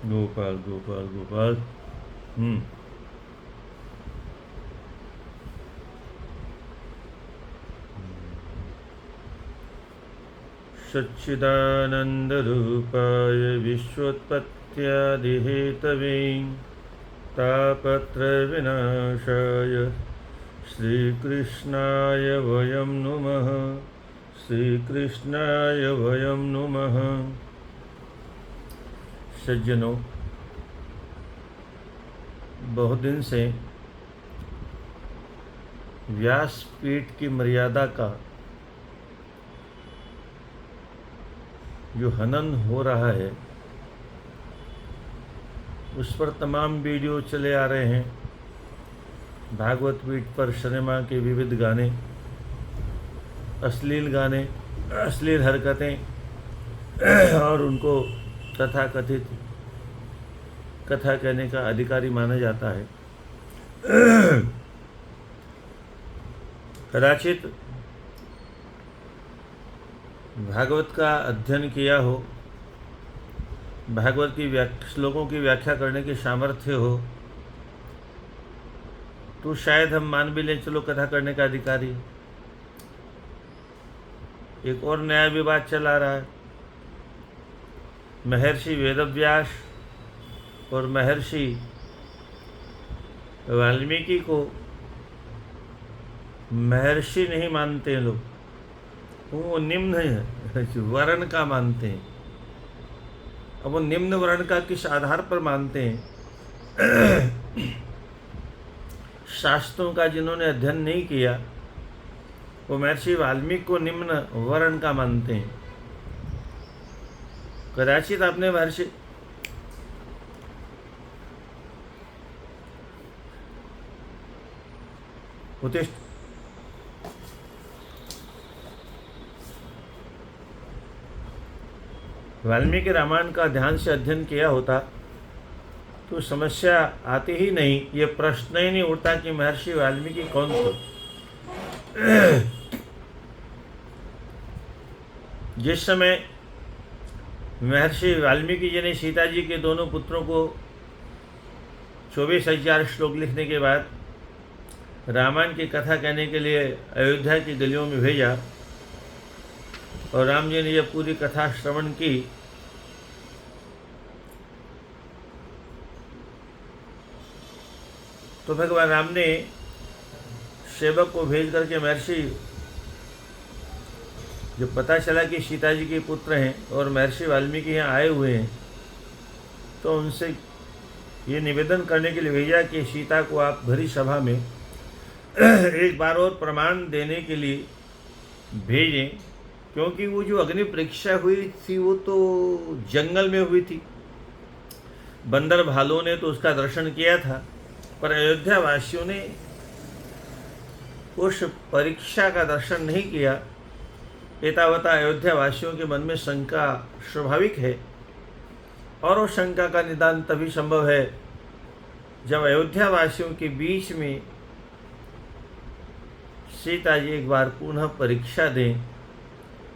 गोपाल गोपाल गोपाल। हम्म। सच्चिदानन्दरूपाय विश्वोत्पत्त्यादिहेतवे तापत्रयविनाशाय श्रीकृष्णाय वयं नुमः। श्रीकृष्णाय वयं नुमः। सज्जनों, बहुत दिन से व्यासपीठ की मर्यादा का जो हनन हो रहा है, उस पर तमाम वीडियो चले आ रहे हैं। भागवत पीठ पर सिनेमा के विविध गाने, अश्लील गाने, अश्लील हरकतें और उनको तथाकथित कथा कहने का अधिकारी माना जाता है। कदाचित भागवत का अध्ययन किया हो, भागवत की श्लोकों की व्याख्या करने की सामर्थ्य हो, तो शायद हम मान भी लें, चलो कथा करने का अधिकारी। एक और नया विवाद चला रहा है। महर्षि वेदव्यास और महर्षि वाल्मीकि को महर्षि नहीं मानते हैं लोग, वो निम्न वर्ण का मानते हैं। अब वो निम्न वर्ण का किस आधार पर मानते हैं? शास्त्रों का जिन्होंने अध्ययन नहीं किया, वो महर्षि वाल्मीकि को निम्न वर्ण का मानते हैं। कदाचित आपने महर्षि उत्तिष्ठ वाल्मीकि रामायण का ध्यान से अध्ययन किया होता तो समस्या आती ही नहीं, ये प्रश्न ही नहीं उठता कि महर्षि वाल्मीकि कौन थे। जिस समय महर्षि वाल्मीकि जी ने सीता जी के दोनों पुत्रों को 24,000 श्लोक लिखने के बाद रामायण की कथा कहने के लिए अयोध्या की गलियों में भेजा, और राम जी ने जब पूरी कथा श्रवण की तो भगवान राम ने सेवक को भेज करके महर्षि, जब पता चला कि सीता जी के पुत्र हैं और महर्षि वाल्मीकि यहाँ आए हुए हैं, तो उनसे ये निवेदन करने के लिए भेजा कि सीता को आप भरी सभा में एक बार और प्रमाण देने के लिए भेजें, क्योंकि वो जो अग्नि परीक्षा हुई थी वो तो जंगल में हुई थी। बंदर भालुओं ने तो उसका दर्शन किया था, पर अयोध्या वासियों ने उस परीक्षा का दर्शन नहीं किया। एतावता अयोध्या वासियों के मन में शंका स्वाभाविक है, और वो शंका का निदान तभी संभव है जब अयोध्या वासियों के बीच में सीता जी एक बार पुनः परीक्षा दें।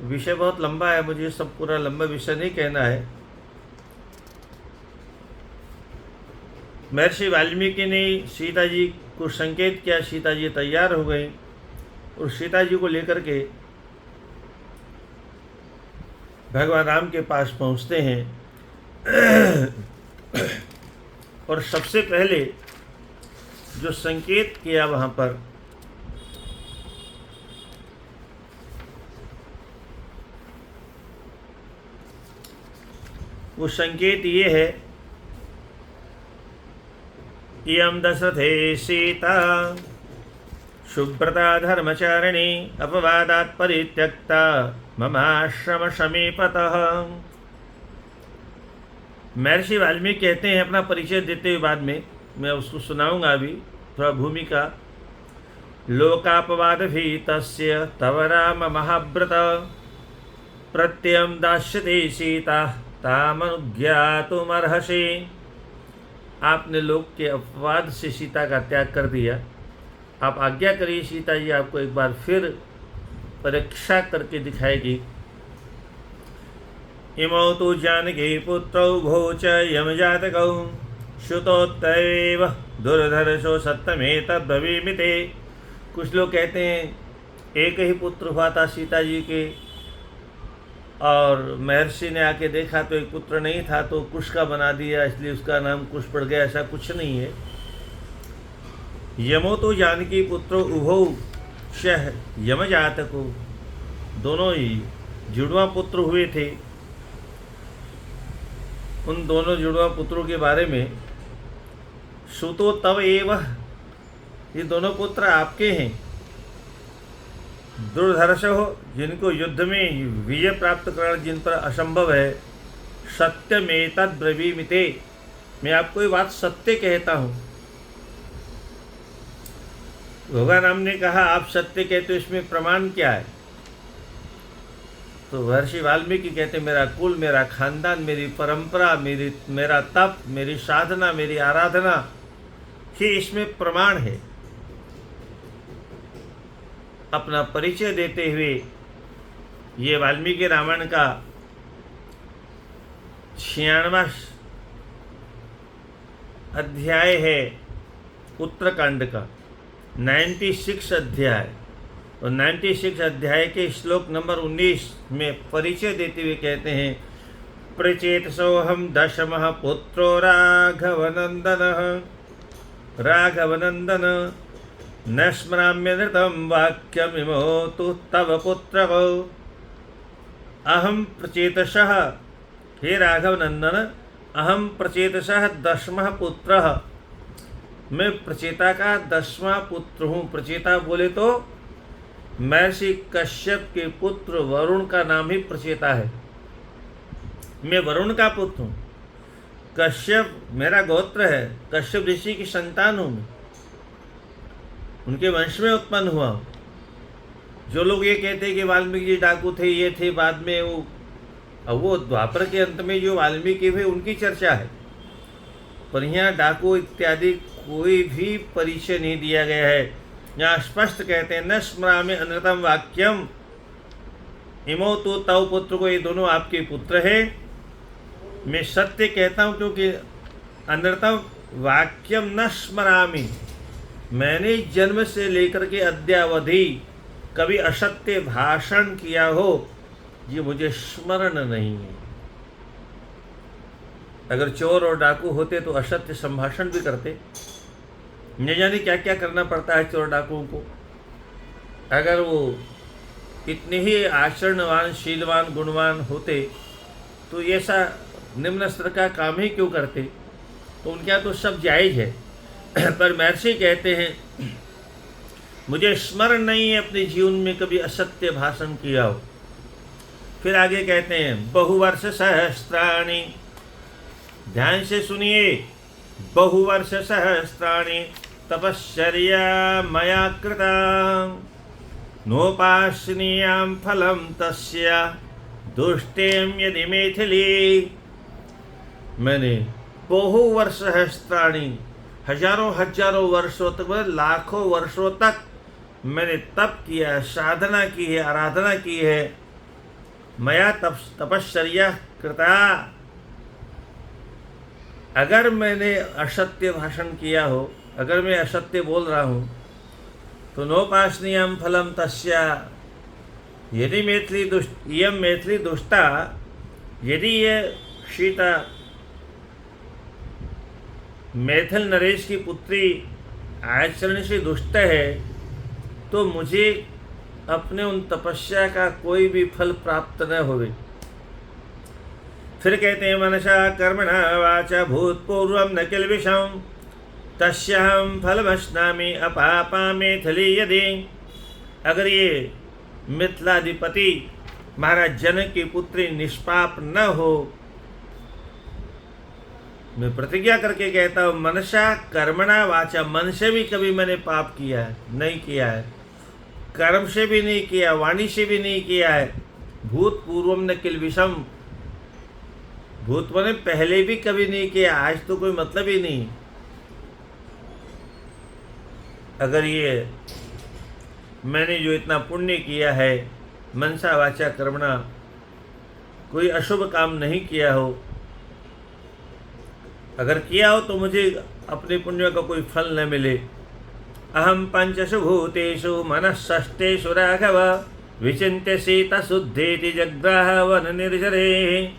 विषय बहुत लंबा है, मुझे सब पूरा लंबा विषय नहीं कहना है। महर्षि वाल्मीकि ने सीता जी को संकेत किया, सीता जी तैयार हो गई और सीता जी को लेकर के भगवान राम के पास पहुंचते हैं। और सबसे पहले जो संकेत किया वहां पर, वो संकेत ये है, इयं दशरथे सीता शुभ्रता धर्मचारिणी अपवादात् परित्यक्ता ममाश्रम समीपतः। महर्षि वाल्मीकि कहते हैं अपना परिचय देते हुए, बाद में मैं उसको सुनाऊंगा, अभी थोड़ा भूमिका। लोकापवाद भी तस्य तव राम महाव्रत प्रत्ययं दास्यते सीता तामनुज्ञातुमर्हसि। आपने लोक के अपवाद से सीता का त्याग कर दिया, आप आज्ञा करिए, सीता जी आपको एक बार फिर परीक्षा करके दिखाएगी। इमौ तु जानकी पुत्रौ भौ च यमजातकौ श्रुतोत्तरैव दुर्धर्षो सत्यमेतद्ब्रवीमि ते। कुछ लोग कहते हैं एक ही पुत्र हुआ था सीता जी के, और महर्षि ने आके देखा तो एक पुत्र नहीं था तो कुश का बना दिया, इसलिए उसका नाम कुश पड़ गया। ऐसा कुछ नहीं है। यमो तो जानकी पुत्रो उभौ शह यमजातको, दोनों ही जुड़वा पुत्र हुए थे। उन दोनों जुड़वा पुत्रों के बारे में श्रुतो तव एव, ये दोनों पुत्र आपके हैं। दुर्धर्ष हो, जिनको युद्ध में विजय प्राप्त करना जिन पर असंभव है। सत्यमेतद् ब्रवीमि ते, मैं आपको ये बात सत्य कहता हूँ। भगवान राम ने कहा आप सत्य कहते हो, इसमें प्रमाण क्या है? तो महर्षि वाल्मीकि कहते मेरा कुल, मेरा खानदान, मेरी परंपरा, मेरा तप, मेरी साधना, मेरी आराधना, ये इसमें प्रमाण है। अपना परिचय देते हुए ये वाल्मीकि रामायण का 96वां अध्याय है उत्तरकांड का, 96 अध्याय। और 96 अध्याय के श्लोक नंबर 19 में परिचय देते हुए कहते हैं प्रचेतसोऽहं दशमः पुत्रो राघवनंदन न स्मराम्यनृतं वाक्यमिमो तु तव पुत्रौ। अहम प्रचेतसः, हे राघवनंदन, अहम प्रचेतसः 10वां पुत्रः, मैं प्रचेता का 10वां पुत्र हूँ। प्रचेता बोले तो महर्षि कश्यप के पुत्र वरुण का नाम ही प्रचेता है। मैं वरुण का पुत्र हूँ। कश्यप मेरा गोत्र है, कश्यप ऋषि की संतान हूँ मैं, उनके वंश में उत्पन्न हुआ हूँ। जो लोग ये कहते हैं कि वाल्मीकि जी डाकू थे, ये थे, बाद में वो द्वापर के अंत में जो वाल्मीकि हुए उनकी चर्चा है, पर यहाँ डाकू इत्यादि कोई भी परिचय नहीं दिया गया है। यहाँ स्पष्ट कहते हैं न स्मरामि अनृतम वाक्यम, इमो तो तव पुत्र को, ये दोनों आपके पुत्र हैं। मैं सत्य कहता हूँ क्योंकि अनृतम वाक्यम न स्मरामि, मैंने जन्म से लेकर के अद्यावधि कभी असत्य भाषण किया हो ये मुझे स्मरण नहीं है। अगर चोर और डाकू होते तो असत्य संभाषण भी करते, न जाने क्या क्या करना पड़ता है चोर डाकुओं को। अगर वो इतने ही आचरणवान, शीलवान, गुणवान होते तो ऐसा निम्न स्तर का काम ही क्यों करते? तो उनके यहाँ तो सब जायज़ है। पर महर्षि कहते हैं मुझे स्मरण नहीं है अपने जीवन में कभी असत्य भाषण किया हो। फिर आगे कहते हैं बहुवर्ष सहस्त्राणि, ध्यान से सुनिए, बहुवर्ष सहस्त्राणि तपश्चर्या मया कृता नोपासनीयां फलं तस्य दुष्टेम यदि मैथिली। मैंने बहुवर्ष सहस्त्राणि, हजारों हजारों वर्षों तक, लाखों वर्षों तक मैंने तप किया है, साधना की है, आराधना की है। मया तपश्चर्या कृता, अगर मैंने असत्य भाषण किया हो, अगर मैं असत्य बोल रहा हूँ तो नोपासनीयम फलम तस्या, यदि मैथिली दुष्टा, यदि ये सीता मैथिल नरेश की पुत्री आचरण से दुष्ट है तो मुझे अपने उन तपस्या का कोई भी फल प्राप्त न होवे। फिर कहते हैं मनसा कर्मणा वाचा भूतपूर्वं न किल विषम तस्याहं फलमश्नामि अपापा मैथिली यदि। अगर ये मिथिलाधिपति महाराज जनक की पुत्री निष्पाप न हो, मैं प्रतिज्ञा करके कहता हूँ मनसा कर्मणा वाचा, मन से भी कभी मैंने पाप किया है नहीं किया है, कर्म से भी नहीं किया, वाणी से भी नहीं किया है। भूतपूर्वम न किल विषम, भूत ने पहले भी कभी नहीं किया, आज तो कोई मतलब ही नहीं। अगर ये मैंने जो इतना पुण्य किया है मनसा वाचा कर्मणा, कोई अशुभ काम नहीं किया हो, अगर किया हो तो मुझे अपने पुण्य का कोई फल न मिले। अहम पंचसु भूतेषु मनःषष्ठेषु राघव विचिन्त्य सीता शुद्धेति जग्राह वन निर्जरे।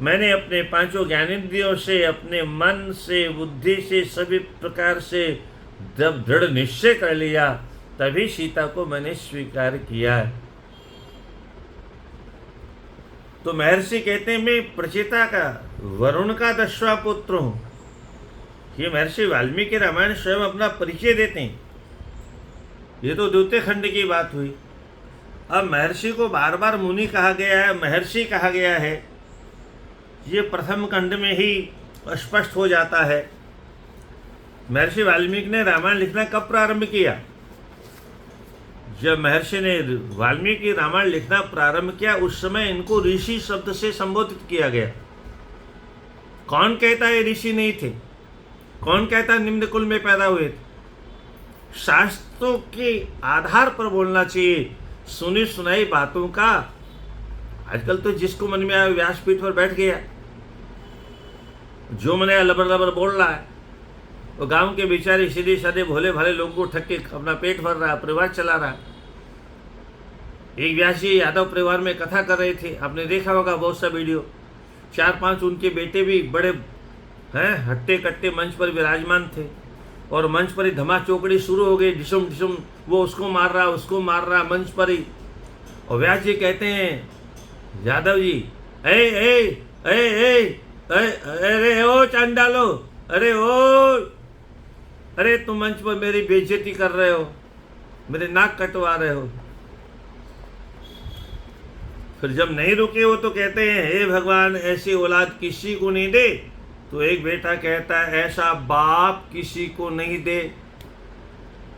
मैंने अपने पांचों ज्ञानेंद्रियों से, अपने मन से, बुद्धि से, सभी प्रकार से जब दृढ़ निश्चय कर लिया तभी सीता को मैंने स्वीकार किया। तो महर्षि कहते हैं मैं प्रचेता का, वरुण का 10वां पुत्र हूँ। ये महर्षि वाल्मीकि रामायण स्वयं अपना परिचय देते हैं। ये तो द्वितीय खंड की बात हुई। अब महर्षि को बार बार मुनि कहा गया है, महर्षि कहा गया है, ये प्रथम खंड में ही स्पष्ट हो जाता है। महर्षि वाल्मीकि ने रामायण लिखना कब प्रारंभ किया? जब महर्षि ने वाल्मीकि रामायण लिखना प्रारंभ किया उस समय इनको ऋषि शब्द से संबोधित किया गया। कौन कहता है ऋषि नहीं थे? कौन कहता है निम्न कुल में पैदा हुए थे? शास्त्रों के आधार पर बोलना चाहिए, सुनी सुनाई बातों का। आजकल तो जिसको मन में आया व्यासपीठ पर बैठ गया, जो मन आया लबर लबर बोल रहा है। वो गांव के बेचारे सीधे साधे भोले भाले लोगों को ठग के अपना पेट भर रहा है, परिवार चला रहा है। एक व्यास जी यादव परिवार में कथा कर रहे थे, आपने देखा होगा बहुत सा वीडियो। 4-5 उनके बेटे भी बड़े हैं हट्टे कट्टे मंच पर विराजमान थे और मंच पर ही धमा चौकड़ी शुरू हो गई। ढिसुम ढिसुम वो उसको मार रहा, उसको मार रहा मंच पर ही। और व्यास जी कहते हैं यादव जी, ए ए ए ए अरे ओ चांडालो, अरे ओ, अरे तुम मंच पर मेरी बेइज्जती कर रहे हो, मेरे नाक कटवा रहे हो। फिर जब नहीं रुके वो तो कहते हैं हे भगवान ऐसी औलाद किसी को नहीं दे। तो एक बेटा कहता है ऐसा बाप किसी को नहीं दे।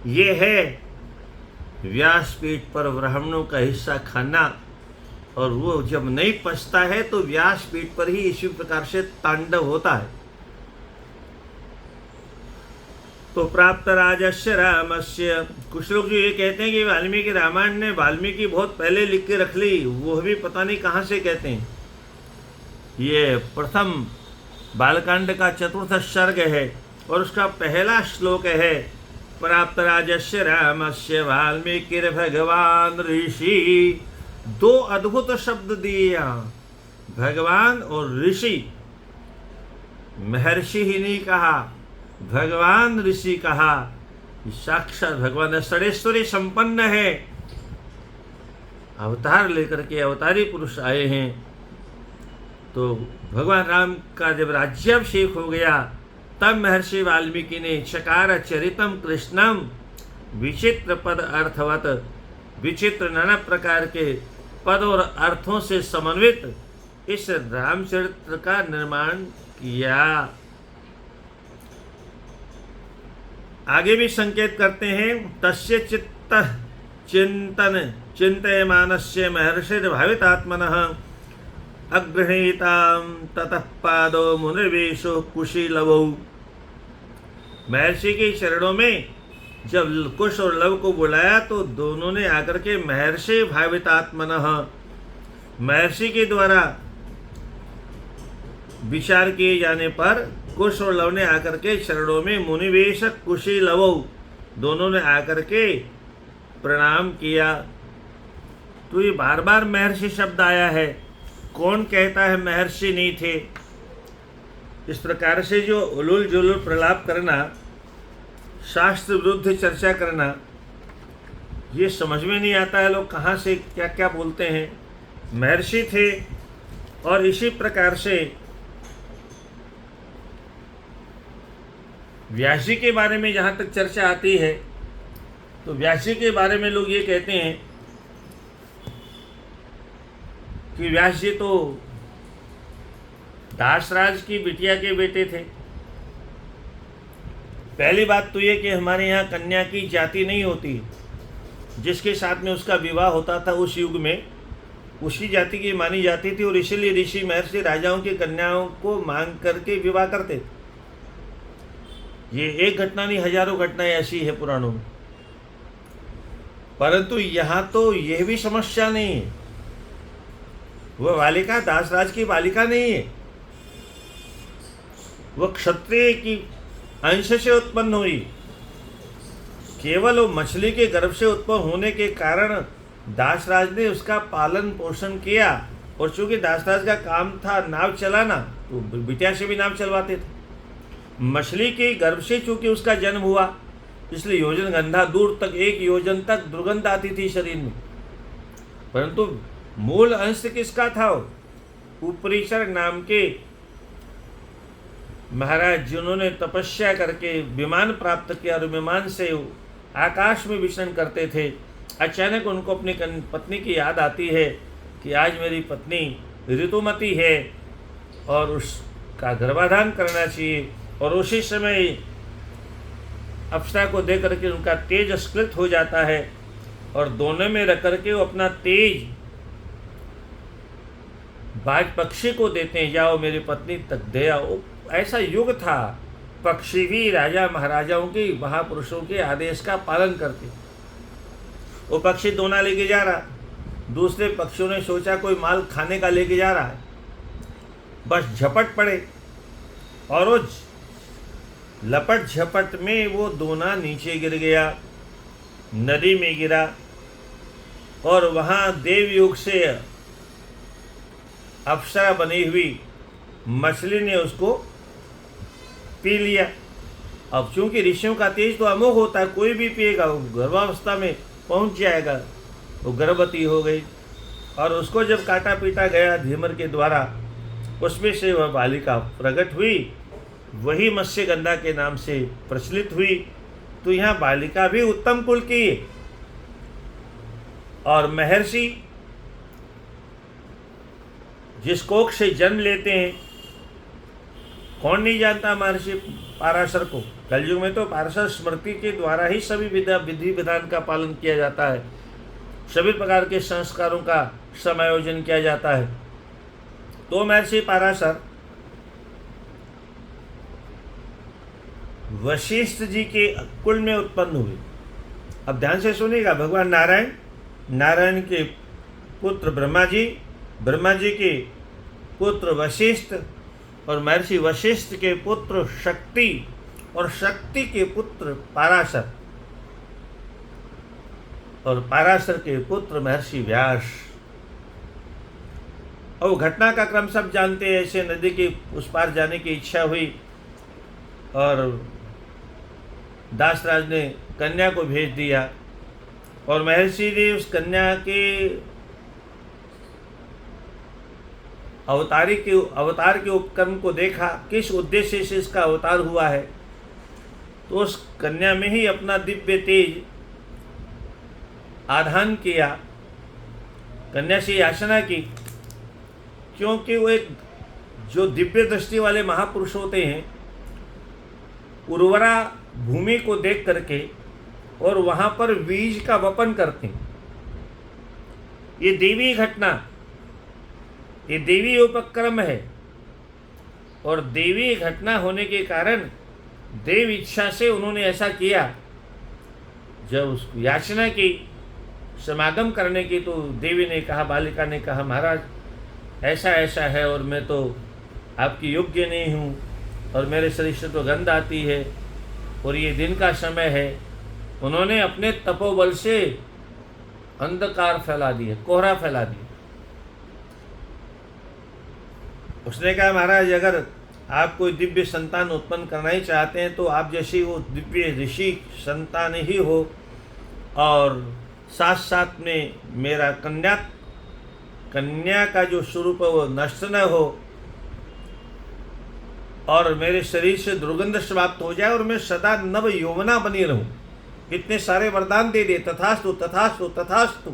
ये है व्यासपीठ पर ब्राह्मणों का हिस्सा खाना, और वो जब नहीं पचता है तो व्यासपीठ पर ही इसी प्रकार से तांडव होता है। तो प्राप्त राजस्य रामस्य, कुछ लोग जो ये कहते हैं कि वाल्मीकि रामायण ने वाल्मीकि बहुत पहले लिख के रख ली, वो भी पता नहीं कहाँ से कहते हैं। ये प्रथम बालकांड का 4th सर्ग है और उसका पहला श्लोक है प्राप्त राजस्य रामस्य वाल्मीकि भगवान ऋषि। 2 अद्भुत शब्द दिए यहाँ, भगवान और ऋषि। महर्षि ही नहीं कहा, भगवान ऋषि कहा। साक्षात भगवान षडेश्वरी संपन्न है, अवतार लेकर के अवतारी पुरुष आए हैं। तो भगवान राम का जब राज्याभिषेक हो गया तब महर्षि वाल्मीकि ने चकार चरितम कृष्णम विचित्र पद अर्थवत, विचित्र नाना प्रकार के पद और अर्थों से समन्वित इस रामचरित्र का निर्माण किया। आगे भी संकेत करते हैं तस्य चित्त चिंतन चिंतयमानस्य महर्षि भावितात्मनः अगृहीताम ततः पादो मुनिर्वेशो कुशीलवौ। महर्षि के चरणों में जब कुश और लव को बुलाया तो दोनों ने आकर के महर्षि भावितात्मनः, महर्षि के द्वारा विचार किए जाने पर कुश और लव ने आकर के चरणों में मुनिवेश कुशीलवौ, दोनों ने आकर के प्रणाम किया। तो ये बार बार महर्षि शब्द आया है। कौन कहता है महर्षि नहीं थे? इस प्रकार से जो उलूल जुलूल प्रलाप करना, शास्त्र विरुद्ध चर्चा करना, ये समझ में नहीं आता है लोग कहाँ से क्या क्या बोलते हैं। महर्षि थे और इसी प्रकार से व्यास जी के बारे में जहाँ तक चर्चा आती है तो व्यास जी के बारे में लोग ये कहते हैं कि व्यास जी तो दासराज की बिटिया के बेटे थे। पहली बात तो ये कि हमारे यहाँ कन्या की जाति नहीं होती, जिसके साथ में उसका विवाह होता था उस युग में उसी जाति की मानी जाती थी, और इसीलिए ऋषि महर्षि राजाओं की कन्याओं को मांग करके विवाह करते थे। ये एक घटना नहीं, हजारों घटनाएं ऐसी है पुराणों में। परंतु यहाँ तो यह भी समस्या नहीं है। वह बालिका दासराज की बालिका नहीं है, वह क्षत्रिय की अंश से उत्पन्न हुई। केवल वो मछली के गर्भ से उत्पन्न होने के कारण दासराज ने उसका पालन पोषण किया, और चूंकि दासराज का काम था नाव चलाना, तो बिटिया से भी नाव चलवाते थे। मछली के गर्भ से चूंकि उसका जन्म हुआ, इसलिए योजन गंधा दूर तक 1 योजन तक दुर्गंध आती थी शरीर में। परंतु मूल अंश किसका था? उपरीचर नाम के महाराज, जिन्होंने तपस्या करके विमान प्राप्त किया और विमान से आकाश में विचरण करते थे। अचानक उनको अपनी पत्नी की याद आती है कि आज मेरी पत्नी ऋतुमती है और उसका गर्भाधान करना चाहिए, और उसी समय अप्सरा को देख करके उनका तेज स्खलित हो जाता है, और दोनों में रख करके वो अपना तेज बाज पक्षी को देते हैं, जाओ मेरी पत्नी तक दे आओ। ऐसा युग था, पक्षी भी राजा महाराजाओं के, महापुरुषों के आदेश का पालन करते। वो पक्षी दोना लेके जा रहा, दूसरे पक्षियों ने सोचा कोई माल खाने का लेके जा रहा है, बस झपट पड़े, और वो लपट झपट में वो दोना नीचे गिर गया, नदी में गिरा, और वहाँ देवयोग से अप्सरा बनी हुई मछली ने उसको पी लिया। अब चूंकि ऋषियों का तेज तो अमोघ होता है, कोई भी पिएगा वो गर्भावस्था में पहुंच जाएगा। वो गर्भवती हो गई, और उसको जब काटा पीटा गया धीमर के द्वारा, उसमें से वह बालिका प्रकट हुई, वही मत्स्यगंधा के नाम से प्रचलित हुई। तो यहाँ बालिका भी उत्तम कुल की है। और महर्षि जिस कोख से जन्म लेते हैं, कौन नहीं जानता महर्षि पाराशर को। कलयुग में तो पाराशर स्मृति के द्वारा ही सभी विधि विधान का पालन किया जाता है, सभी प्रकार के संस्कारों का समायोजन किया जाता है। तो महर्षि पाराशर वशिष्ठ जी के कुल में उत्पन्न हुए। अब ध्यान से सुनिएगा, भगवान नारायण, नारायण के पुत्र ब्रह्मा जी, ब्रह्मा जी के पुत्र वशिष्ठ, और महर्षि वशिष्ठ के पुत्र शक्ति, और शक्ति के पुत्र पाराशर, और पाराशर के पुत्र महर्षि व्यास। और घटना का क्रम सब जानते हैं। ऐसे नदी के उस पार जाने की इच्छा हुई, और दासराज ने कन्या को भेज दिया, और महर्षि ने उस कन्या के अवतार के उपक्रम को देखा, किस उद्देश्य से इसका अवतार हुआ है। तो उस कन्या में ही अपना दिव्य तेज आधान किया, कन्या से याचना की, क्योंकि वो एक जो दिव्य दृष्टि वाले महापुरुष होते हैं, उर्वरा भूमि को देख करके और वहाँ पर बीज का वपन करते हैं। ये देवी घटना, ये देवी उपक्रम है, और देवी घटना होने के कारण देव इच्छा से उन्होंने ऐसा किया। जब उसको याचना की समागम करने की, तो देवी ने कहा, बालिका ने कहा, महाराज ऐसा ऐसा है, और मैं तो आपकी योग्य नहीं हूँ, और मेरे शरीर से तो गंध आती है, और ये दिन का समय है। उन्होंने अपने तपोबल से अंधकार फैला दिया, कोहरा फैला दिया। उसने कहा, महाराज अगर आप कोई दिव्य संतान उत्पन्न करना ही चाहते हैं, तो आप जैसी वो दिव्य ऋषि संतान ही हो, और साथ साथ में मेरा कन्या का जो स्वरूप है वो नष्ट न हो, और मेरे शरीर से दुर्गंध समाप्त हो जाए, और मैं सदा नव यौवना बनी रहूं। इतने सारे वरदान दे दिए। तथास्तु तथास्तु तथास्तु।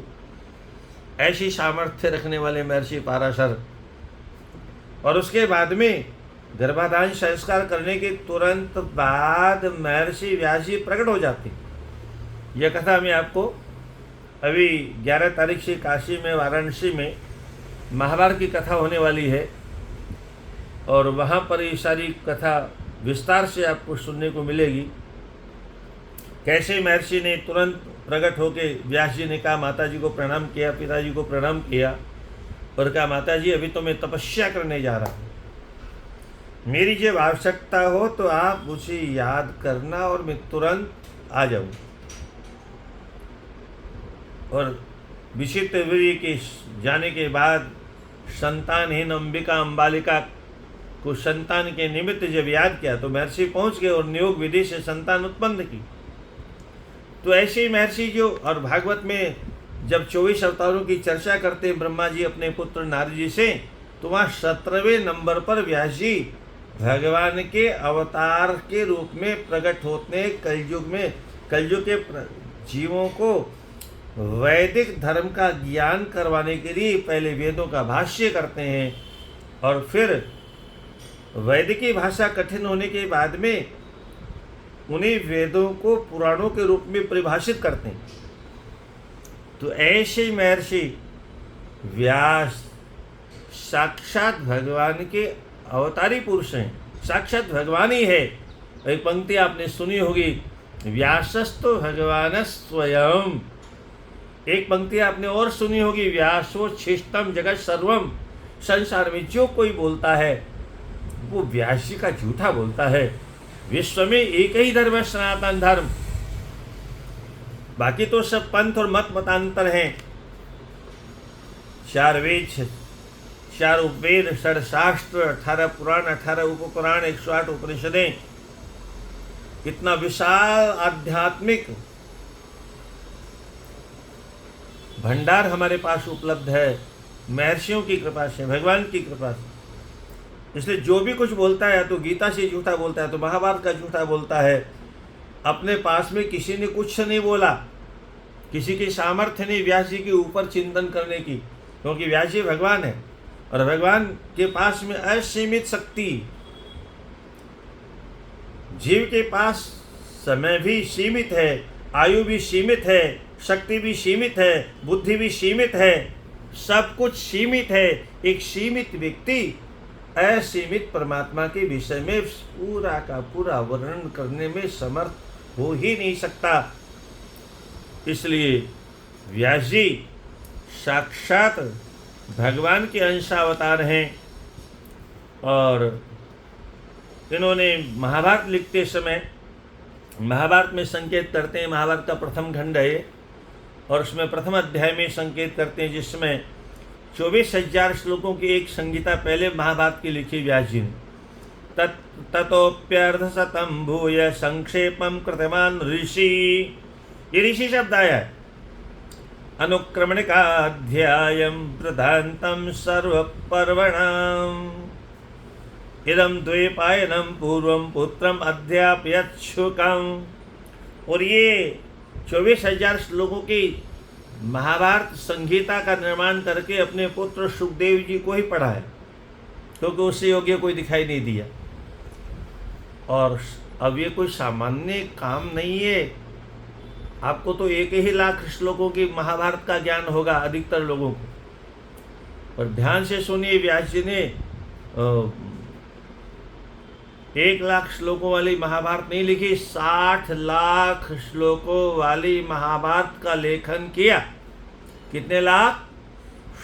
ऐसी सामर्थ्य रखने वाले महर्षि पाराशर। और उसके बाद में गर्भाधान संस्कार करने के तुरंत बाद महर्षि व्यास जी प्रकट हो जाते। यह कथा मैं आपको अभी 11 तारीख से काशी में, वाराणसी में महाभारत की कथा होने वाली है, और वहाँ पर ये सारी कथा विस्तार से आपको सुनने को मिलेगी। कैसे महर्षि ने तुरंत प्रकट होकर व्यास जी ने कहा, माता जी को प्रणाम किया, पिताजी को प्रणाम किया, और कहा माता जी अभी तो मैं तपस्या करने जा रहा हूँ, मेरी जब आवश्यकता हो तो आप मुझे याद करना और मैं तुरंत आ जाऊँ। और विचित्र वीर्य के जाने के बाद संतानहीन अंबिका अम्बालिका को संतान के निमित्त जब याद किया तो महर्षि पहुंच गए और नियोग विधि से संतान उत्पन्न की। तो ऐसे ही महर्षि जो और भागवत में जब 24 अवतारों की चर्चा करते हैं ब्रह्मा जी अपने पुत्र नारद जी से, तो वहाँ 17वें नंबर पर व्यास जी भगवान के अवतार के रूप में प्रकट होते हैं। कलयुग के जीवों को वैदिक धर्म का ज्ञान करवाने के लिए पहले वेदों का भाष्य करते हैं और फिर वैदिकी भाषा कठिन होने के बाद में उन्हीं वेदों को पुराणों के रूप में परिभाषित करते हैं। तो ऐसे महर्षि व्यास साक्षात भगवान के अवतारी पुरुष हैं, साक्षात भगवान ही है। एक पंक्ति आपने सुनी होगी, व्यासस्तु भगवान स्वयं। एक पंक्ति आपने और सुनी होगी, व्यासो छिष्टम जगत सर्वम। संसार में जो कोई बोलता है वो व्यास जी का झूठा बोलता है। विश्व में एक ही धर्म है, सनातन धर्म, बाकी तो सब पंथ और मत मतांतर हैं। 4 वेद, 4 उपवेद, 6 शास्त्र, 18 पुराण, 18 उपपुराण, 108 उपनिषदें, कितना विशाल आध्यात्मिक भंडार हमारे पास उपलब्ध है महर्षियों की कृपा से, भगवान की कृपा से। इसलिए जो भी कुछ बोलता है, या तो गीता से झूठा बोलता है, तो महाभारत का झूठा बोलता है। अपने पास में किसी ने कुछ नहीं बोला, किसी की सामर्थ्य नहीं व्यास जी के ऊपर चिंतन करने की, क्योंकि व्यास जी भगवान है और भगवान के पास में असीमित शक्ति। जीव के पास समय भी सीमित है, आयु भी सीमित है, शक्ति भी सीमित है, बुद्धि भी सीमित है, सब कुछ सीमित है। एक सीमित व्यक्ति असीमित परमात्मा के विषय में पूरा का पूरा वर्णन करने में समर्थ हो ही नहीं सकता। इसलिए व्यास जी साक्षात भगवान के अंशावतार हैं और इन्होंने महाभारत लिखते समय, महाभारत में संकेत करते हैं, महाभारत का प्रथम खंड है और उसमें प्रथम अध्याय में संकेत करते हैं, जिसमें 24,000 श्लोकों की एक संहिता पहले महाभारत की लिखी व्यास जी ने। ततोप्यर्धशतं भूय संक्षेपम कृतवान ऋषि, ये ऋषि शब्द आया है। अनुक्रमणिकाध्यायं प्रधानतं सर्वपर्वणाम् इदं द्वैपायनं पूर्वं पुत्रम अध्यापयच्छुकम्। और ये 24,000 श्लोकों की महाभारत संहिता का निर्माण करके अपने पुत्र सुखदेव जी को ही पढ़ा है, क्योंकि उससे योग्य कोई दिखाई नहीं दिया। और अब ये कोई सामान्य काम नहीं है। आपको तो 1 लाख श्लोकों की महाभारत का ज्ञान होगा अधिकतर लोगों को। और ध्यान से सुनिए, व्यास जी ने 1 लाख श्लोकों वाली महाभारत नहीं लिखी, 60 लाख श्लोकों वाली महाभारत का लेखन किया। कितने लाख?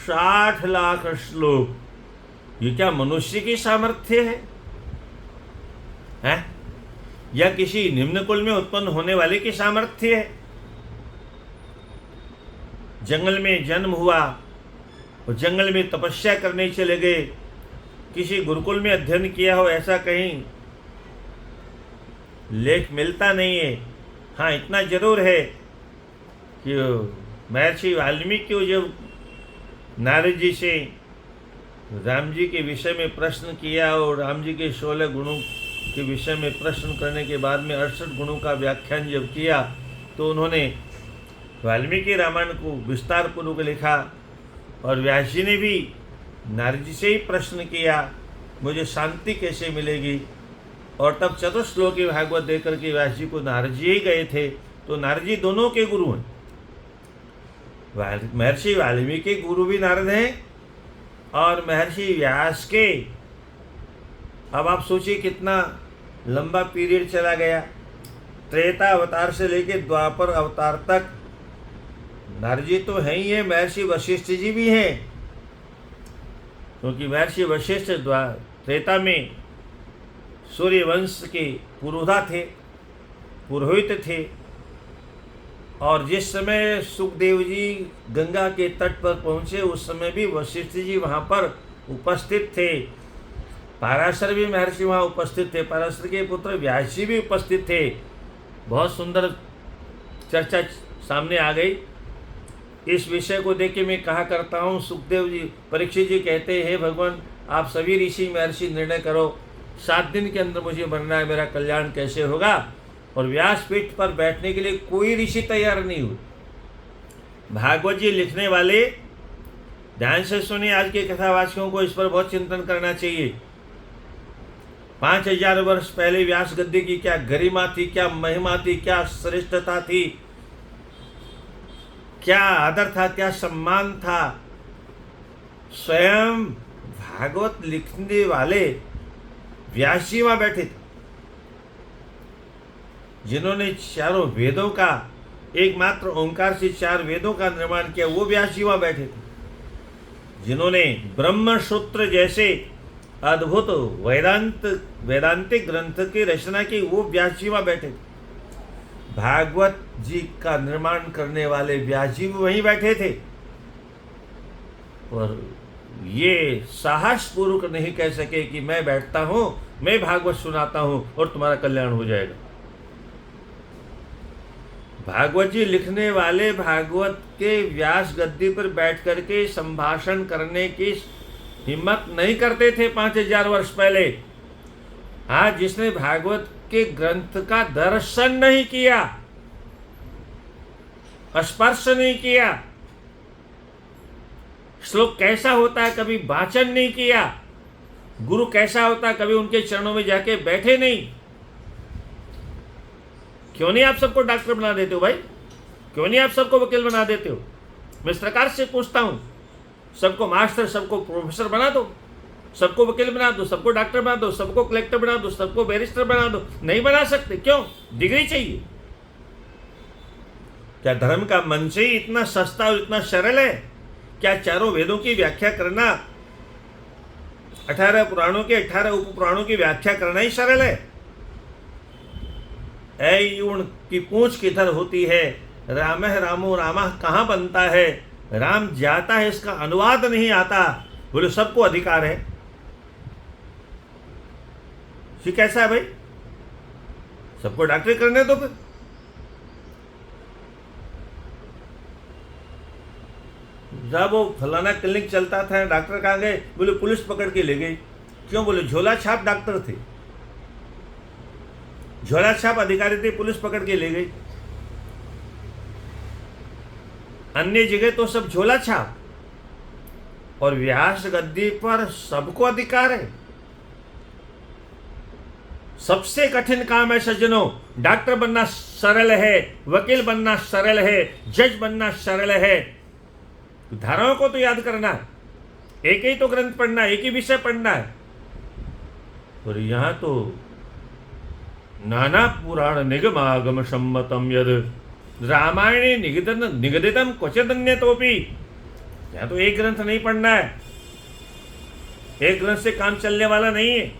60 लाख श्लोक। ये क्या मनुष्य की सामर्थ्य है? या किसी निम्न कुल में उत्पन्न होने वाले की सामर्थ्य है? जंगल में जन्म हुआ और जंगल में तपस्या करने चले गए, किसी गुरुकुल में अध्ययन किया हो ऐसा कहीं लेख मिलता नहीं है। हाँ, इतना जरूर है कि महर्षि वाल्मीकि को जब नारद जी से राम जी के विषय में प्रश्न किया और राम जी के 16 गुणों के विषय में प्रश्न करने के बाद में 68 गुणों का व्याख्यान जब किया, तो उन्होंने वाल्मीकि रामायण को विस्तार पूर्वक लिखा। और व्यास जी ने भी नारद जी से ही प्रश्न किया, मुझे शांति कैसे मिलेगी। और तब चतुश्लोकी भागवत देकर के व्यास जी को नारद जी ही गए थे। तो नारद जी दोनों के गुरु हैं। महर्षि वाल्मीकि गुरु भी नारद हैं और महर्षि व्यास के, अब आप सोचिए कितना लंबा पीरियड चला गया। त्रेता अवतार से लेकर द्वापर अवतार तक नारद जी तो हैं ही है, महर्षि वशिष्ठ जी भी हैं। क्योंकि महर्षि वशिष्ठ त्रेता में सूर्य वंश के पुरोधा थे, पुरोहित थे। और जिस समय सुखदेव जी गंगा के तट पर पहुँचे उस समय भी वशिष्ठ जी वहाँ पर उपस्थित थे। पराशर भी महर्षि वहाँ उपस्थित थे, पराशर के पुत्र व्यास जी भी उपस्थित थे। बहुत सुंदर चर्चा सामने आ गई। इस विषय को देख के मैं कहा करता हूँ, सुखदेव जी परीक्षित जी कहते हैं, भगवान आप सभी ऋषि महर्षि निर्णय करो, 7 दिन के अंदर मुझे मरना है, मेरा कल्याण कैसे होगा। और व्यासपीठ पर बैठने के लिए कोई ऋषि तैयार नहीं हुए। भागवत जी लिखने वाले ध्यान से सुनिए, आज के कथावासियों को इस पर बहुत चिंतन करना चाहिए। 5000 वर्ष पहले व्यास गद्दी की क्या गरिमा थी, क्या महिमा थी, क्या श्रेष्ठता थी, क्या आदर था, क्या सम्मान था। स्वयं भागवत लिखने वाले व्यास जी वहां बैठे थे, जिन्होंने चारों वेदों का, एकमात्र ओंकार से 4 वेदों का निर्माण किया, वो व्यास जी वहां बैठे थे। जिन्होंने ब्रह्मसूत्र जैसे अद्भुत वैदांतिक ग्रंथ की रचना की, वो व्यास जी वहां बैठे थे। भागवत जी का निर्माण करने वाले व्यास जी भी वहीं बैठे थे। और ये साहस पूर्वक नहीं कह सके कि मैं बैठता हूं, मैं भागवत सुनाता हूं और तुम्हारा कल्याण हो जाएगा। भागवत जी लिखने वाले भागवत के व्यास गद्दी पर बैठ करके संभाषण करने की हिम्मत नहीं करते थे 5000 वर्ष पहले। आज जिसने भागवत के ग्रंथ का दर्शन नहीं किया, स्पर्श नहीं किया, श्लोक कैसा होता है कभी वाचन नहीं किया, गुरु कैसा होता है कभी उनके चरणों में जाके बैठे नहीं। क्यों नहीं आप सबको डॉक्टर बना देते हो भाई? क्यों नहीं आप सबको वकील बना देते हो? मैं सरकार से पूछता हूं, सबको मास्टर, सबको प्रोफेसर बना दो, सबको वकील बना दो, सबको डॉक्टर बना दो, सबको कलेक्टर बना दो, सबको बैरिस्टर बना दो। नहीं बना सकते, क्यों? डिग्री चाहिए। क्या धर्म का मंच ही इतना सस्ता और इतना सरल है? क्या चारों वेदों की व्याख्या करना, 18 पुराणों के 18 उप पुराणों की व्याख्या करना ही सरल है? ऐ ऊण की पूंछ किधर होती है, रामः रामो रामः कहाँ बनता है, राम जाता है इसका अनुवाद नहीं आता। बोले सबको अधिकार है। ये कैसा है भाई? सबको डॉक्टरी करने दो। फिर जब वो फलाना क्लिनिक चलता था, डॉक्टर कहाँ गए? बोले पुलिस पकड़ के ले गई। क्यों? बोले झोला छाप डॉक्टर थे, झोला छाप अधिकारी थे, पुलिस पकड़ के ले गई। अन्य जगह तो सब झोला छाप। और व्यास गद्दी पर सबको अधिकार है। सबसे कठिन काम है सज्जनों, डॉक्टर बनना सरल है, वकील बनना सरल है, जज बनना सरल है। धाराओं को तो याद करना है, एक ही तो ग्रंथ पढ़ना है, एक ही विषय पढ़ना है। और यहां तो नाना पुराण निगमागम सम्मतम यद रामायणे निगदितम क्वचिदन्यतोपि। यहां तो एक ग्रंथ नहीं पढ़ना है, एक ग्रंथ से काम चलने वाला नहीं है।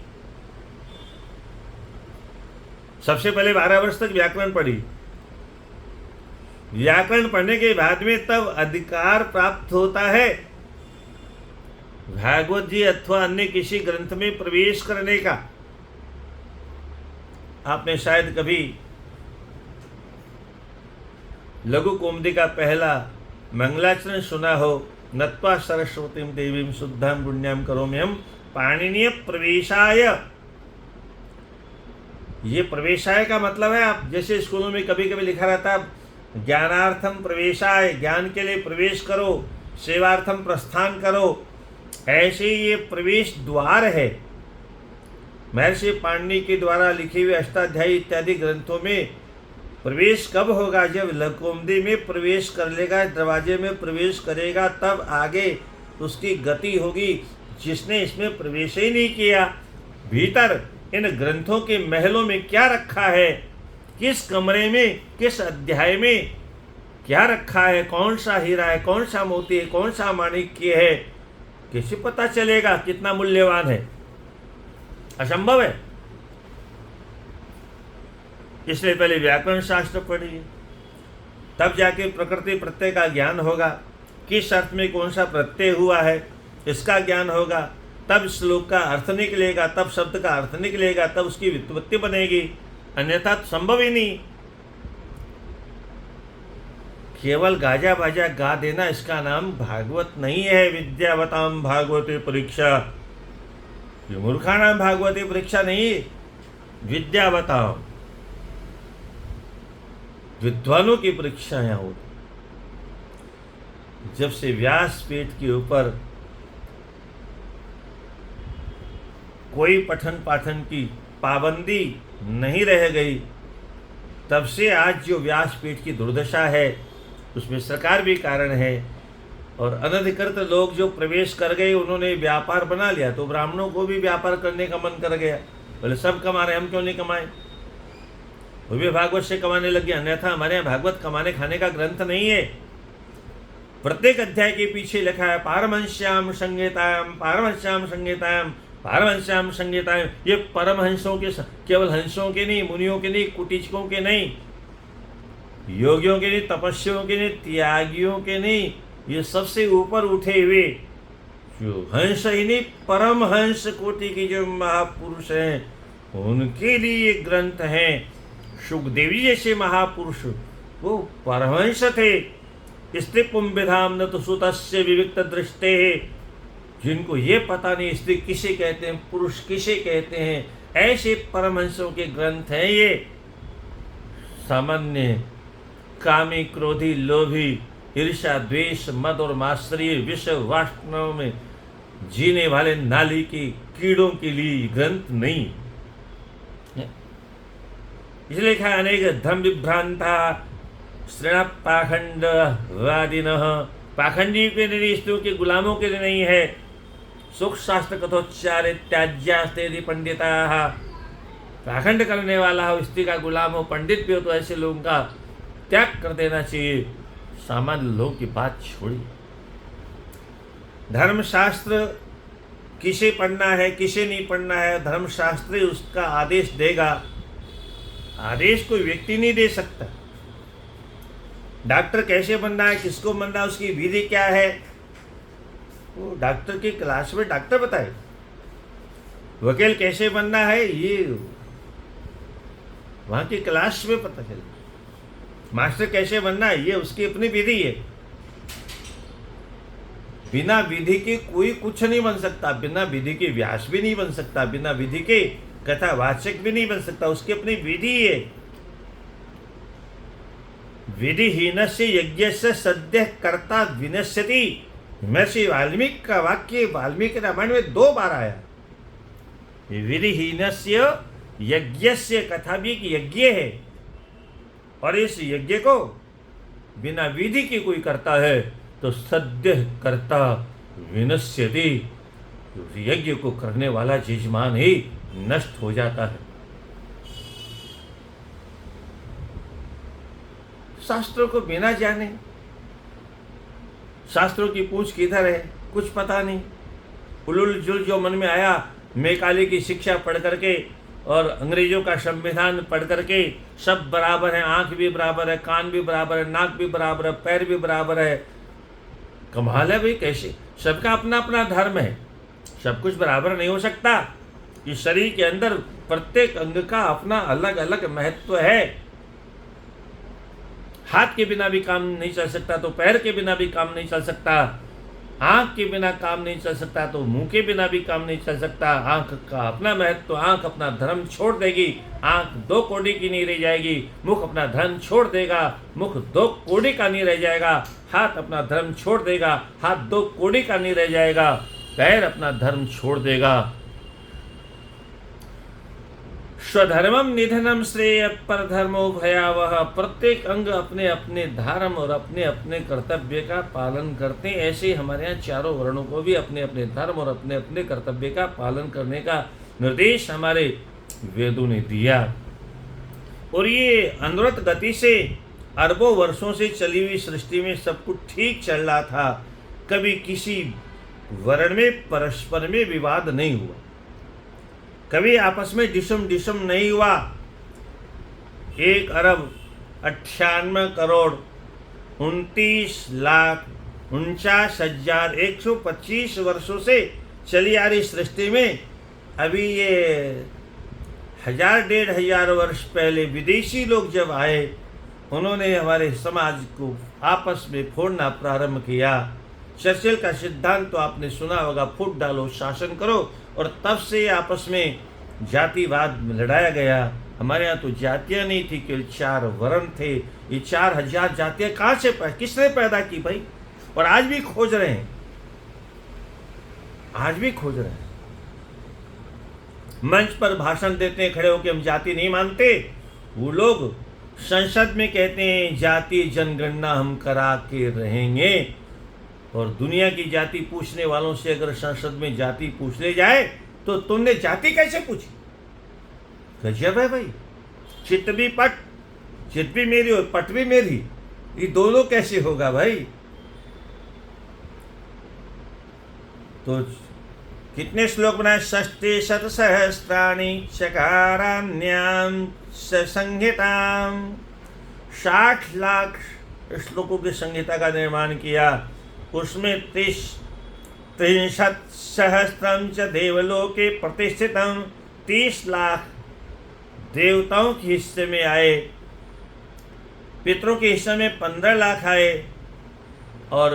सबसे पहले 12 वर्ष तक व्याकरण पढ़ी, व्याकरण पढ़ने के बाद में तब अधिकार प्राप्त होता है भागवत जी अथवा अन्य किसी ग्रंथ में प्रवेश करने का। आपने शायद कभी लघु कौमुदी का पहला मंगलाचरण सुना हो, नत्वा सरस्वतीं देवीं शुद्धां पुण्यां करोम्यहं पाणिनीय प्रवेशाय। ये प्रवेशाय का मतलब है, आप जैसे स्कूलों में कभी कभी लिखा रहता है ज्ञानार्थम प्रवेशाय, ज्ञान के लिए प्रवेश करो, सेवार्थम प्रस्थान करो। ऐसे ये प्रवेश द्वार है। महर्षि पाणिनि के द्वारा लिखी हुई अष्टाध्यायी इत्यादि ग्रंथों में प्रवेश कब होगा? जब लघुकौमुदी में प्रवेश कर लेगा, दरवाजे में प्रवेश करेगा, तब आगे उसकी गति होगी। जिसने इसमें प्रवेश ही नहीं किया, भीतर इन ग्रंथों के महलों में क्या रखा है, किस कमरे में, किस अध्याय में क्या रखा है, कौन सा हीरा है, कौन सा मोती है, कौन सा माणिक्य है, कैसे पता चलेगा कितना मूल्यवान है? असंभव है। इसलिए पहले व्याकरण शास्त्र पढ़िए, तब जाके प्रकृति प्रत्यय का ज्ञान होगा। किस अर्थ में कौन सा प्रत्यय हुआ है इसका ज्ञान होगा, तब श्लोक का अर्थ निकलेगा, तब शब्द का अर्थ निकलेगा, तब उसकी व्युत्पत्ति बनेगी। अन्यथा तो संभव ही नहीं। केवल गाजा बाजा गा देना इसका नाम भागवत नहीं है। विद्यावताम भागवते परीक्षा, ये मूर्खाणाम भागवते परीक्षा नहीं, विद्यावताम, विद्वानों की परीक्षा यहाँ होती। जब से व्यासपीठ के ऊपर कोई पठन पाठन की पाबंदी नहीं रह गई, तब से आज जो व्यासपीठ की दुर्दशा है उसमें सरकार भी कारण है। और अनधिकृत लोग जो प्रवेश कर गए, उन्होंने व्यापार बना लिया, तो ब्राह्मणों को भी व्यापार करने का मन कर गया। बोले सब कमा रहे, हम क्यों नहीं कमाएं? वो भी भागवत से कमाने लगे। अन्यथा हमारे यहाँ भागवत कमाने खाने का ग्रंथ नहीं है। प्रत्येक अध्याय के पीछे लिखा है पारमहंस्याम संहितायाम, पारमहंस्याम संहितायाम, पारमहंस्याम संहितायाम। ये परमहंसों के, केवल हंसों के नहीं, मुनियों के नहीं, कुटिचकों के नहीं, योगियों के नहीं, तपस्वियों के नहीं, त्यागियों के नहीं, ये सबसे ऊपर उठे हुए जो हंस ही नहीं, परमहंस कोटि के जो महापुरुष हैं उनके लिए ये ग्रंथ हैं। सुखदेव जी जैसे महापुरुष वो परमहंस थे। स्त्री पुंविधाम न तो सुतस्य विविक्त दृष्टे, जिनको ये पता नहीं स्त्री किसे कहते हैं, पुरुष किसे कहते हैं, ऐसे परमहंसों के ग्रंथ हैं ये। सामान्य कामी, क्रोधी, लोभी, ईर्ष्या, द्वेष, मद और मात्सर्य, विषय वासनाओं में जीने वाले नाली के कीड़ों के लिए ग्रंथ नहीं। इसलिए लिखा है अनेक धर्म विभ्रांता श्रेण पाखंड वादिनः, पाखंडी के लिए, स्त्रियों के गुलामों के लिए नहीं है। सुख शास्त्र कथोच्चारे त्याज्यास्ते पंडिता, पाखंड करने वाला हो, स्त्री का गुलाम हो, पंडित भी हो, तो ऐसे लोगों का त्याग कर देना चाहिए। सामान्य लोगों की बात छोड़िए। धर्मशास्त्र किसे पढ़ना है किसे नहीं पढ़ना है, धर्मशास्त्र उसका आदेश देगा। आदेश कोई व्यक्ति नहीं दे सकता। डॉक्टर कैसे बनना है, किसको बनना है, उसकी विधि क्या है, वो डॉक्टर की क्लास में डॉक्टर बताए। वकील कैसे बनना है, ये वहाँ की क्लास में पता चले। मास्टर कैसे बनना है, ये उसकी अपनी विधि है। बिना विधि के कोई कुछ नहीं बन सकता। बिना विधि के व्यास भी नहीं बन सकता, बिना विधि के कथावाचक भी नहीं बन सकता। उसकी अपनी विधि है। विधिहीन से यज्ञ से सद्य कर्ता विनश्यति, महर्षि वाल्मीकि का वाक्य वाल्मीकि रामायण में 2 बार आया। विधिहीन से यज्ञ से, कथा भी एक यज्ञ है, और इस यज्ञ को बिना विधि के कोई करता है तो सद्य कर्ता विनश्यति, उस यज्ञ को करने वाला यजमान ही नष्ट हो जाता है। शास्त्रों को बिना जाने, शास्त्रों की पूंछ किधर है कुछ पता नहीं, उलुल जुल जो मन में आया, मैकाले की शिक्षा पढ़ करके और अंग्रेजों का संविधान पढ़ करके सब बराबर है, आंख भी बराबर है, कान भी बराबर है, नाक भी बराबर है, पैर भी बराबर है। कमाल है भाई, कैसे? सबका अपना अपना धर्म है, सब कुछ बराबर नहीं हो सकता। इस शरीर के अंदर प्रत्येक अंग का अपना अलग अलग महत्व है। हाथ के बिना भी काम नहीं चल सकता तो पैर के बिना भी काम नहीं चल सकता, आंख के बिना काम नहीं चल सकता तो मुंह के बिना भी काम नहीं चल सकता। आंख का अपना महत्व, आंख अपना धर्म छोड़ देगी, आंख 2 कौड़ी की नहीं रह जाएगी। मुख अपना धर्म छोड़ देगा, मुख 2 कौड़ी का नहीं रह जाएगा। हाथ अपना धर्म छोड़ देगा, हाथ 2 कौड़ी का नहीं रह जाएगा। पैर अपना धर्म छोड़ देगा। स्वधर्मम निधनम श्रेय पर धर्मो भयावह। प्रत्येक अंग अपने अपने धर्म और अपने अपने कर्तव्य का पालन करते हैं। ऐसे हमारे यहाँ चारों वर्णों को भी अपने अपने धर्म और अपने अपने कर्तव्य का पालन करने का निर्देश हमारे वेदों ने दिया। और ये अनवरत गति से अरबों वर्षों से चली हुई सृष्टि में सब कुछ ठीक चल रहा था। कभी किसी वर्ण में परस्पर में विवाद नहीं हुआ, कभी आपस में डिसम डिसम नहीं हुआ। 1,28,49,49,125 वर्षों से चली आ रही सृष्टि में अभी ये 1,000-1,500 वर्ष पहले विदेशी लोग जब आए, उन्होंने हमारे समाज को आपस में फोड़ना प्रारंभ किया। चर्चिल का सिद्धांत तो आपने सुना होगा, फूट डालो शासन करो, और तब से आपस में जातिवाद लड़ाया गया। हमारे यहाँ तो जातियाँ नहीं थी, केवल 4 वर्ण थे। ये 4,000 जातियाँ कहाँ से किसने पैदा की भाई? और आज भी खोज रहे हैं, आज भी खोज रहे हैं। मंच पर भाषण देते हैं खड़े होकर, हम जाति नहीं मानते। वो लोग संसद में कहते हैं जाति जनगणना हम करा के रहेंगे, और दुनिया की जाति पूछने वालों से अगर संसद में जाति पूछने जाए तो तुमने जाति कैसे पूछी? गजब है भाई। चित्त भी पट, चित्त भी मेरी और पट भी मेरी, ये दोनों कैसे होगा भाई? तो कितने श्लोक बनाए? 60 चकारान्याम संहिताम, 60 लाख श्लोकों की संहिता का निर्माण किया। उसमें 63 च देवलोके प्रतिष्ठितम, 30 लाख देवताओं के हिस्से में आए, पितरों के हिस्से में 15 लाख आए, और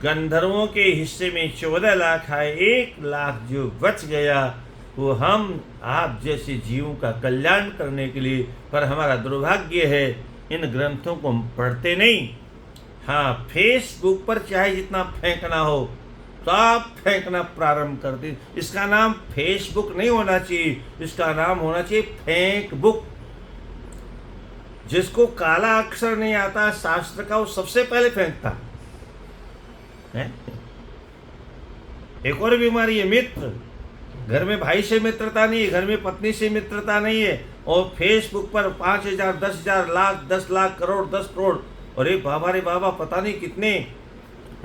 गंधर्वों के हिस्से में 14 लाख आए। 1 लाख जो बच गया वो हम आप जैसे जीवों का कल्याण करने के लिए। पर हमारा दुर्भाग्य है, इन ग्रंथों को हम पढ़ते नहीं। हाँ, फेसबुक पर चाहे जितना फेंकना हो सब फेंकना प्रारंभ कर दे। इसका नाम फेसबुक नहीं होना चाहिए, इसका नाम होना चाहिए फेंक बुक। जिसको काला अक्षर नहीं आता शास्त्र का, वो सबसे पहले फेंकता है। एक और बीमारी है मित्र। घर में भाई से मित्रता नहीं है, घर में पत्नी से मित्रता नहीं है, और फेसबुक पर 5,000, 10,000, लाख, 10 लाख, करोड़, 10 करोड़, अरे बाबा रे बाबा, पता नहीं कितने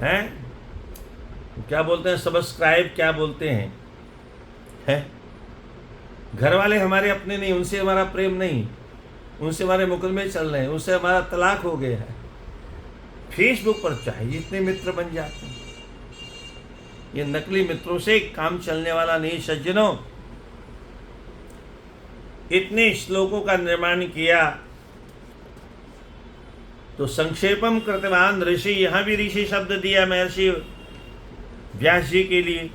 हैं, क्या बोलते हैं, सब्सक्राइब क्या बोलते हैं। घर वाले हमारे अपने नहीं, उनसे हमारा प्रेम नहीं, उनसे हमारे मुकदमे चल रहे हैं, उनसे हमारा तलाक हो गया है। फेसबुक पर चाहे जितने मित्र बन जाते हैं, ये नकली मित्रों से काम चलने वाला नहीं सज्जनों। इतने श्लोकों का निर्माण किया तो संक्षेपम कृतवान ऋषि, यहां भी ऋषि शब्द दिया महर्षि व्यास जी के लिए।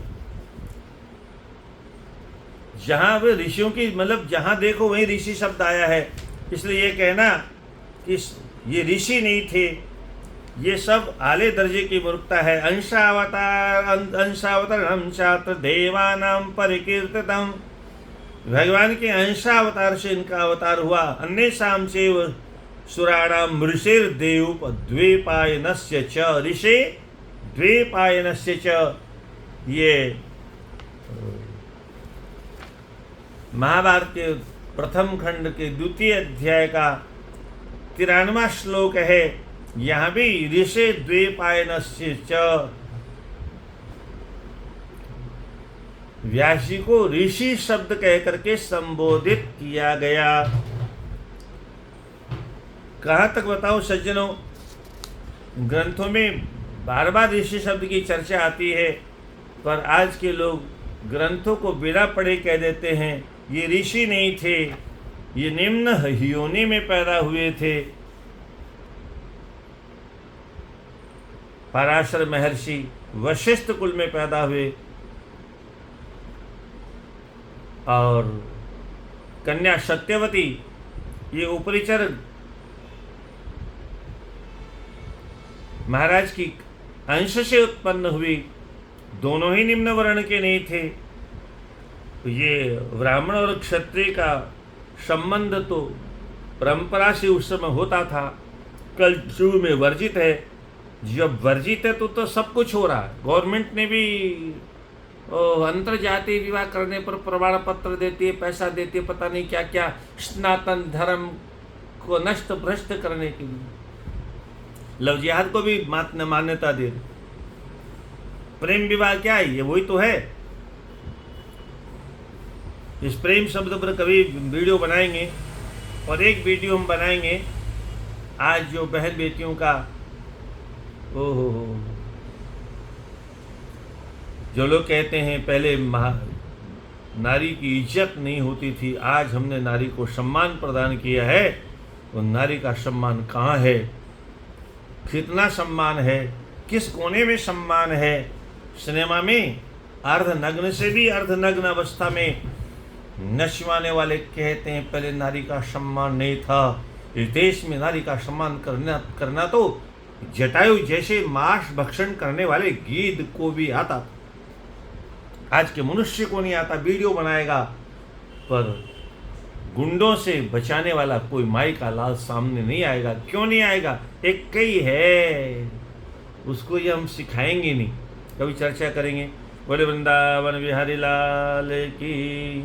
जहां वे ऋषियों की मतलब जहां देखो वहीं ऋषि शब्द आया है, इसलिए ये कहना कि ये ऋषि नहीं थे, ये सब आले दर्जे की मूर्खता है। अंशावतारम छात्र देवानाम परिकीर्तितम, भगवान के अंशावतार से इनका अवतार हुआ। अन्येषां चैव सुराणाम ऋषिर्देव द्वैपायनस्य च, ऋषि द्वैपायनस्य च। ये महाभारत के प्रथम खंड के 2 अध्याय का 93वां श्लोक है। यहाँ भी ऋषि द्वैपायनस्य च, व्यास जी को ऋषि शब्द कह करके संबोधित किया गया। कहाँ तक बताओ सज्जनों, ग्रंथों में बार बार ऋषि शब्द की चर्चा आती है, पर आज के लोग ग्रंथों को बिना पढ़े कह देते हैं ये ऋषि नहीं थे, ये निम्न योनि में पैदा हुए थे। पराशर महर्षि वशिष्ठ कुल में पैदा हुए, और कन्या सत्यवती ये उपरिचर महाराज की अंश से उत्पन्न हुई, दोनों ही निम्न वर्ण के नहीं थे। तो ये ब्राह्मण और क्षत्रिय का संबंध तो परंपरा से उस समय होता था, कल युग में वर्जित है। जब वर्जित है तो सब कुछ हो रहा है। गवर्नमेंट ने भी अंतर जातीय विवाह करने पर प्रमाण पत्र देती है, पैसा देती है, पता नहीं क्या क्या, सनातन धर्म को नष्ट भ्रष्ट करने के लिए। लव जिहाद को भी मान्यता दे। प्रेम विवाह क्या है? ये वही तो है। इस प्रेम शब्द पर कभी वीडियो बनाएंगे, और एक वीडियो हम बनाएंगे आज जो बहन बेटियों का, ओहो, जो लोग कहते हैं पहले नारी की इज्जत नहीं होती थी, आज हमने नारी को सम्मान प्रदान किया है। वो नारी का सम्मान कहाँ है? कितना सम्मान है? किस कोने में सम्मान है? सिनेमा में अर्धनग्न से भी अर्धनग्न अवस्था में नचवाने वाले कहते हैं पहले नारी का सम्मान नहीं था। इस देश में नारी का सम्मान करना तो जटायु जैसे मांस भक्षण करने वाले गीध को भी आता था, आज के मनुष्य को नहीं आता। वीडियो बनाएगा, पर गुंडों से बचाने वाला कोई माई का लाल सामने नहीं आएगा। क्यों नहीं आएगा? एक ही है, उसको ये हम सिखाएंगे नहीं, कभी चर्चा करेंगे। बोले वृंदावन बिहारी लाल की।